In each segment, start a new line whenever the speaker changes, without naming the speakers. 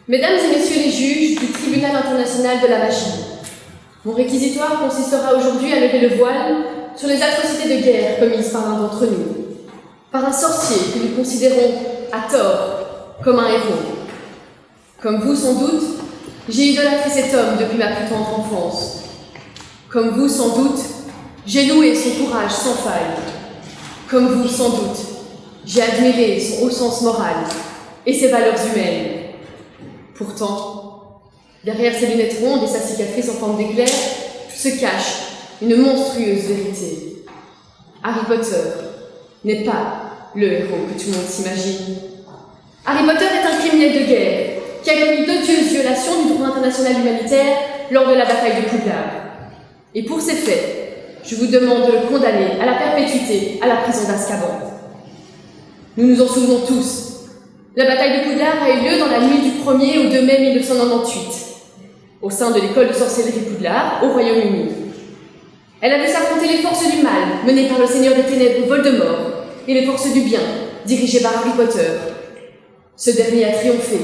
Mesdames et messieurs les juges du Tribunal international de la magie, mon réquisitoire consistera aujourd'hui à lever le voile sur les atrocités de guerre commises par l'un d'entre nous, par un sorcier que nous considérons, à tort, comme un héros. Comme vous, sans doute, j'ai idolâtré cet homme depuis ma plus tendre enfance. Comme vous, sans doute, j'ai loué son courage sans faille. Comme vous, sans doute, j'ai admiré son haut sens moral et ses valeurs humaines. Pourtant, derrière ses lunettes rondes et sa cicatrice en forme d'éclair, se cache une monstrueuse vérité. Harry Potter n'est pas le héros que tout le monde s'imagine. Harry Potter est un criminel de guerre qui a commis d'odieuses violations du droit international humanitaire lors de la bataille de Poudlard. Et pour ces faits, je vous demande de le condamner à la perpétuité à la prison d'Azkaban. Nous nous en souvenons tous. La bataille de Poudlard a eu lieu dans la nuit du 1er au 2 mai 1998, au sein de l'école de sorcellerie Poudlard, au Royaume-Uni. Elle a vu s'affronter les forces du mal, menées par le Seigneur des Ténèbres Voldemort, et les forces du bien, dirigées par Harry Potter. Ce dernier a triomphé.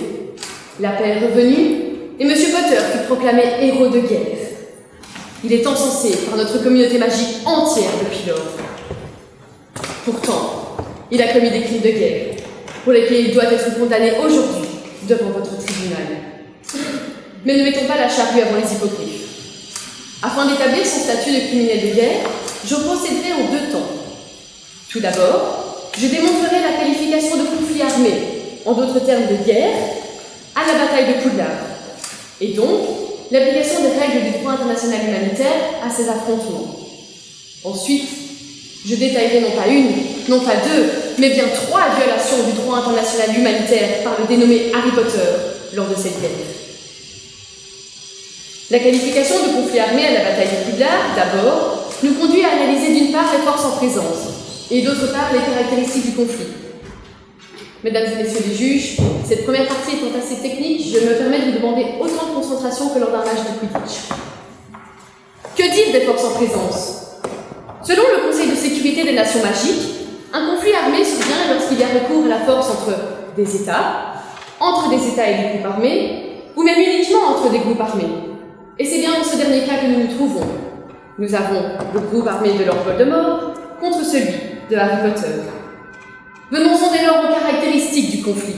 La paix est revenue, et M. Potter fut proclamé héros de guerre. Il est encensé par notre communauté magique entière depuis lors. Pourtant, il a commis des crimes de guerre, pour lesquels il doit être condamné aujourd'hui devant votre tribunal. Mais ne mettons pas la charrue avant les hippogriffes. Afin d'établir son statut de criminel de guerre, je procéderai en 2 temps. Tout d'abord, je démontrerai la qualification de conflit armé, en d'autres termes de guerre, à la bataille de Poudlard, et donc l'application des règles du droit international humanitaire à ces affrontements. Ensuite, je détaillerai non pas 1, non pas 2, mais bien 3 violations du droit international humanitaire par le dénommé Harry Potter lors de cette guerre. La qualification de conflit armé à la bataille de Poudlard, d'abord, nous conduit à analyser d'une part les forces en présence, et d'autre part les caractéristiques du conflit. Mesdames et messieurs les juges, cette première partie étant assez technique, je me permets de vous demander autant de concentration que lors d'un match de Quidditch. Que dire des forces en présence ? Selon le Conseil de sécurité des Nations magiques, un conflit armé survient lorsqu'il y a recours à la force entre des États, entre des États et des groupes armés, ou même uniquement entre des groupes armés. Et c'est bien dans ce dernier cas que nous nous trouvons. Nous avons le groupe armé de Lord Voldemort contre celui de Harry Potter. Venons-en dès lors aux caractéristiques du conflit.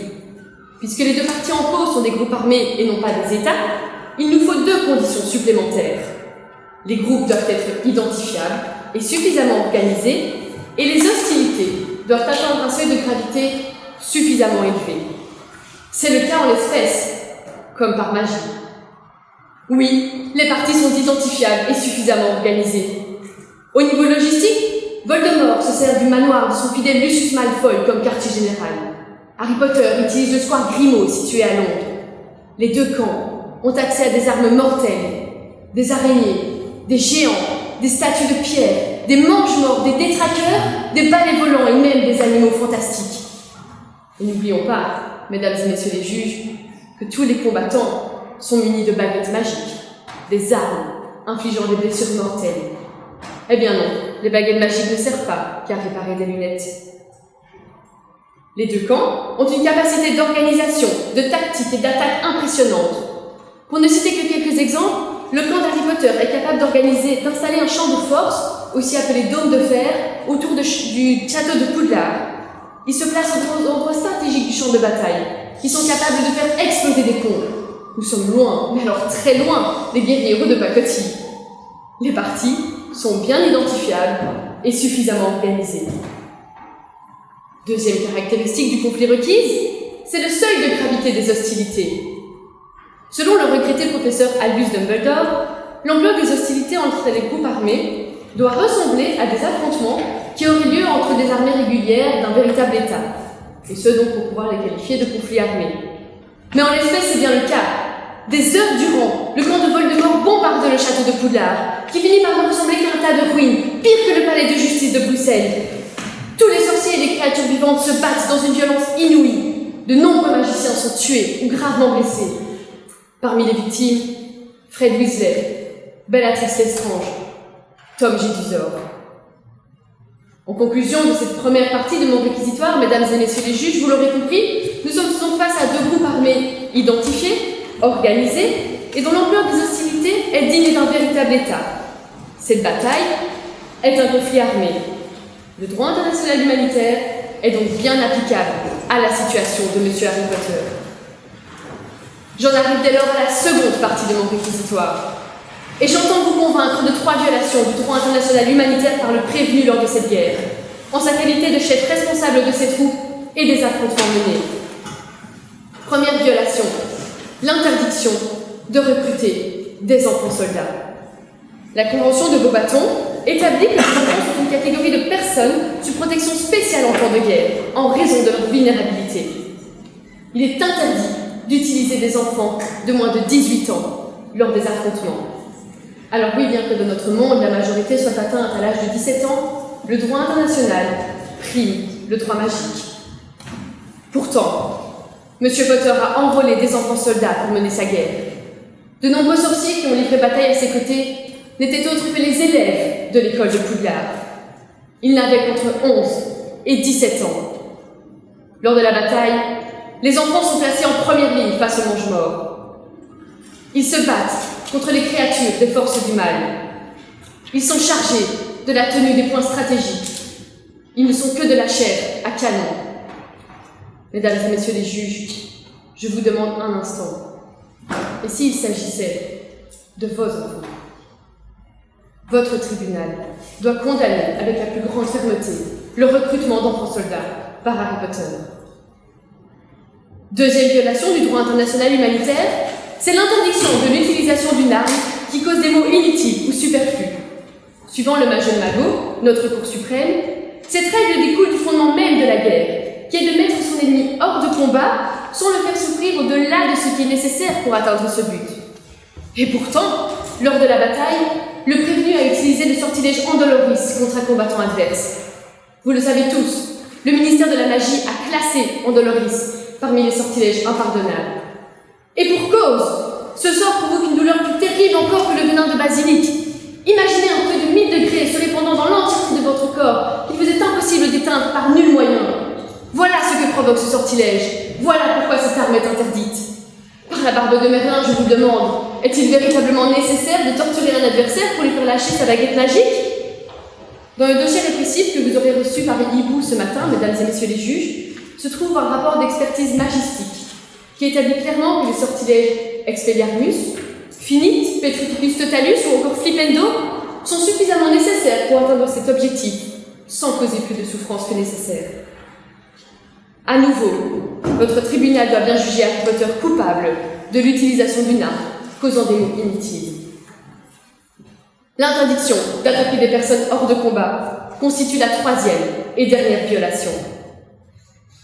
Puisque les 2 parties en cause sont des groupes armés et non pas des États, il nous faut 2 conditions supplémentaires. Les groupes doivent être identifiables et suffisamment organisés, et les hostilités doivent atteindre un seuil de gravité suffisamment élevé. C'est le cas en l'espèce, comme par magie. Oui, les parties sont identifiables et suffisamment organisées. Au niveau logistique, Voldemort se sert du manoir de son fidèle Lucius Malfoy comme quartier général. Harry Potter utilise le square Grimaud situé à Londres. Les 2 camps ont accès à des armes mortelles, des araignées, des géants, des statues de pierre, des mange-morts, des détraqueurs, des balais volants et même des animaux fantastiques. Et n'oublions pas, mesdames et messieurs les juges, que tous les combattants sont munis de baguettes magiques, des armes infligeant des blessures mortelles. Eh bien non, les baguettes magiques ne servent pas qu'à réparer des lunettes. Les 2 camps ont une capacité d'organisation, de tactique et d'attaque impressionnante. Pour ne citer que quelques exemples, le camp d'Harry Potter est capable d'installer un champ de force, aussi appelé dôme de fer, autour du château de Poudlard. Il se place aux endroits stratégiques du champ de bataille, qui sont capables de faire exploser des ponts. Nous sommes loin, mais alors très loin, des guerriers heureux de pacotille. Les parties sont bien identifiables et suffisamment organisées. Deuxième caractéristique du conflit requise, c'est le seuil de gravité des hostilités. Selon le regretté professeur Albus Dumbledore, l'ampleur des hostilités entre les groupes armés doit ressembler à des affrontements qui auraient lieu entre des armées régulières d'un véritable État, et ce donc pour pouvoir les qualifier de conflits armés. Mais en l'espèce, c'est bien le cas. Des heures durant, le camp de Voldemort bombarde le château de Poudlard, qui finit par ne ressembler qu'à un tas de ruines, pire que le palais de justice de Bruxelles. Tous les sorciers et les créatures vivantes se battent dans une violence inouïe. De nombreux magiciens sont tués ou gravement blessés. Parmi les victimes, Fred Weasley, Bellatrix Lestrange, Tom Jedusor. En conclusion de cette première partie de mon réquisitoire, mesdames et messieurs les juges, vous l'aurez compris, nous sommes donc face à de groupes armés identifiés, organisés, et dont l'ampleur des hostilités est digne d'un véritable État. Cette bataille est un conflit armé. Le droit international humanitaire est donc bien applicable à la situation de M. Harry Potter. J'en arrive dès lors à la seconde partie de mon réquisitoire. Et j'entends vous convaincre de 3 violations du droit international humanitaire par le prévenu lors de cette guerre, en sa qualité de chef responsable de ces troupes et des affrontements menés. Première violation, l'interdiction de recruter des enfants soldats. La Convention de Beaubaton établit que les enfants sont une catégorie de personnes sous protection spéciale en temps de guerre, en raison de leur vulnérabilité. Il est interdit d'utiliser des enfants de moins de 18 ans lors des affrontements. Alors oui, bien que dans notre monde, la majorité soit atteinte à l'âge de 17 ans, le droit international prime le droit magique. Pourtant, M. Potter a enrôlé des enfants soldats pour mener sa guerre. De nombreux sorciers qui ont livré bataille à ses côtés n'étaient autres que les élèves de l'école de Poudlard. Ils n'avaient qu'entre 11 et 17 ans. Lors de la bataille, les enfants sont placés en première ligne face aux mange-morts. Ils se battent contre les créatures des forces du mal. Ils sont chargés de la tenue des points stratégiques. Ils ne sont que de la chair à canon. Mesdames et messieurs les juges, je vous demande un instant. Et s'il s'agissait de vos enfants? Votre tribunal doit condamner avec la plus grande fermeté le recrutement d'enfants soldats par Harry Potter. Deuxième violation du droit international humanitaire, c'est l'interdiction de l'utilisation d'une arme qui cause des maux inutiles ou superflus. Suivant le major Magot, notre Cour suprême, cette règle découle du fondement même de la guerre, qui est de mettre son ennemi hors de combat sans le faire souffrir au-delà de ce qui est nécessaire pour atteindre ce but. Et pourtant, lors de la bataille, le prévenu a utilisé le sortilège Andoloris contre un combattant adverse. Vous le savez tous, le ministère de la Magie a classé Andoloris parmi les sortilèges impardonnables. Et pour cause, ce sort provoque une douleur plus terrible encore que le venin de basilic. Imaginez un feu de 1000 degrés se répandant dans l'entièreté de votre corps, qu'il vous est impossible d'éteindre par nul moyen. Voilà ce que provoque ce sortilège. Voilà pourquoi cette arme est interdite. Par la barbe de Merlin, je vous demande, est-il véritablement nécessaire de torturer un adversaire pour lui faire lâcher sa baguette magique? Dans le dossier répressif que vous aurez reçu par hibou ce matin, mesdames et messieurs les juges, se trouve un rapport d'expertise magistique qui établit clairement que les sortilèges Expelliarmus, Finite, Petrificus Totalus ou encore Flipendo sont suffisamment nécessaires pour atteindre cet objectif, sans causer plus de souffrance que nécessaire. À nouveau, votre tribunal doit bien juger Harry Potter coupable de l'utilisation d'une arme causant des maux inutiles. L'interdiction d'attaquer des personnes hors de combat constitue la 3e et dernière violation.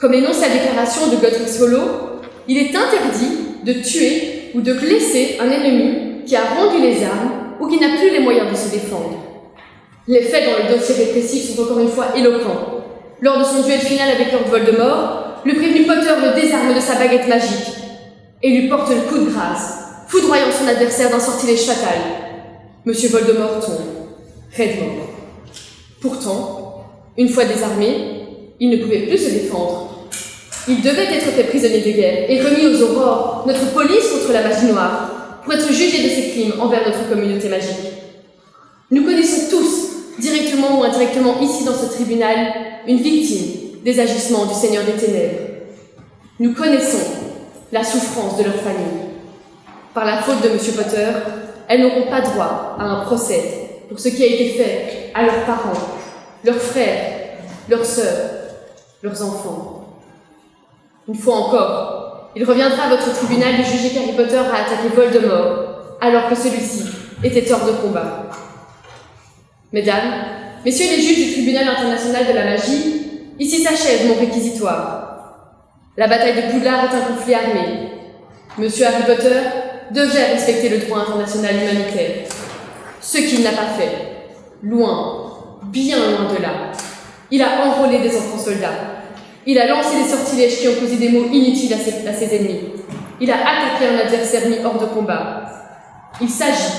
Comme l'énonce la déclaration de Godric's Hollow, il est interdit de tuer ou de blesser un ennemi qui a rendu les armes ou qui n'a plus les moyens de se défendre. Les faits dans le dossier répressif sont encore une fois éloquents. Lors de son duel final avec Lord Voldemort, le prévenu Potter le désarme de sa baguette magique et lui porte le coup de grâce, foudroyant son adversaire d'un sortilège fatal. Monsieur Voldemort tombe, raide mort. Pourtant, une fois désarmé, il ne pouvait plus se défendre. Il devait être fait prisonnier de guerre et remis aux aurores, notre police contre la magie noire, pour être jugé de ses crimes envers notre communauté magique. Nous connaissons tous, directement ou indirectement ici dans ce tribunal, une victime des agissements du Seigneur des Ténèbres. Nous connaissons la souffrance de leur famille. Par la faute de M. Potter, elles n'auront pas droit à un procès pour ce qui a été fait à leurs parents, leurs frères, leurs sœurs, leurs enfants. Une fois encore, il reviendra à votre tribunal de juger qu'Harry Potter a attaqué Voldemort, alors que celui-ci était hors de combat. Mesdames, messieurs les juges du tribunal international de la magie, ici s'achève mon réquisitoire. La bataille de Poudlard est un conflit armé. Monsieur Harry Potter devait respecter le droit international humanitaire. Ce qu'il n'a pas fait. Loin, bien loin de là. Il a enrôlé des enfants soldats. Il a lancé des sortilèges qui ont causé des maux inutiles à ses ennemis. Il a attaqué un adversaire mis hors de combat. Il s'agit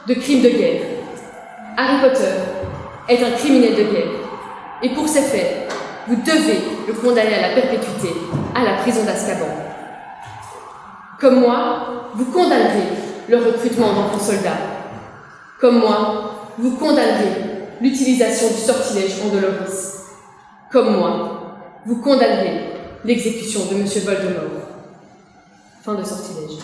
de crimes de guerre. Harry Potter est un criminel de guerre. Et pour ces faits, vous devez le condamner à la perpétuité, à la prison d'Azkaban. Comme moi, vous condamnerez le recrutement d'enfants soldats. Comme moi, vous condamnerez l'utilisation du sortilège Andoloris. Comme moi, vous condamnerez l'exécution de M. Voldemort. Fin de sortilège.